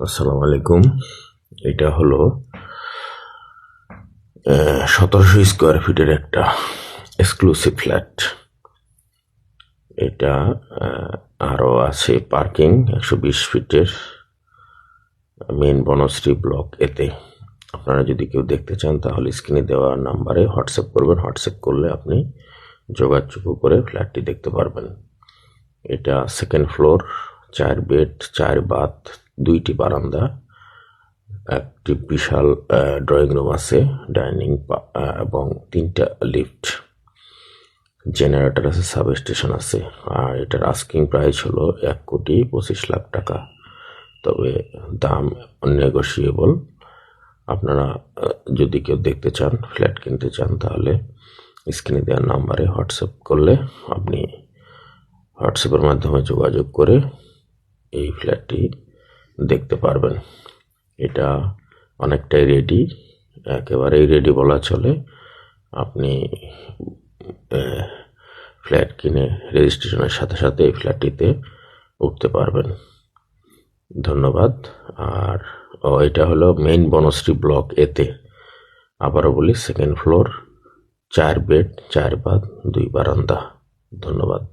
আসসালামু আলাইকুম। এটা হলো 1700 স্কোয়ার ফিটের একটা এক্সক্লুসিভ ফ্ল্যাট। এটা আরও আছে পার্কিং 120 ফিটের মেন বনশ্রী ব্লক এতে। আপনারা যদি কেউ দেখতে চান তাহলে স্ক্রিনে দেওয়া নাম্বারে হোয়াটসঅ্যাপ করবেন। হোয়াটসঅ্যাপ করলে আপনি যোগাযোগ করে ফ্ল্যাটটি দেখতে পারবেন। এটা সেকেন্ড ফ্লোর, 4 বেড, 4 বাথ, 2টি বারান্দা, একটি বিশাল ড্রয়িং রুম আছে, ডাইনিং এবং 3টা লিফট, জেনারেটর আছে, সাব স্টেশন আছে। আর এটার আস্কিং প্রাইস হলো 1,25,00,000 টাকা, তবে দাম নেগোশিয়েবল। আপনারা যদি কেউ দেখতে চান, ফ্ল্যাট কিনতে চান, তাহলে স্ক্রিনে দেওয়ার নাম্বারে হোয়াটসঅ্যাপ করলে আপনি হোয়াটসঅ্যাপের মাধ্যমে যোগাযোগ করে এই ফ্ল্যাটটি দেখতে পারবেন। এটা অনেকটাই রেডি, একেবারেই রেডি বলা চলে। আপনি ফ্ল্যাট কিনে রেজিস্ট্রেশনের সাথে সাথে এই ফ্ল্যাটটিতে উঠতে পারবেন। ধন্যবাদ। আর এটা হলো মেইন বনশ্রী ব্লক এতে। আবারও বলি, সেকেন্ড ফ্লোর, 4 বেড, 4 বাথ, 2 বারান্দা। ধন্যবাদ।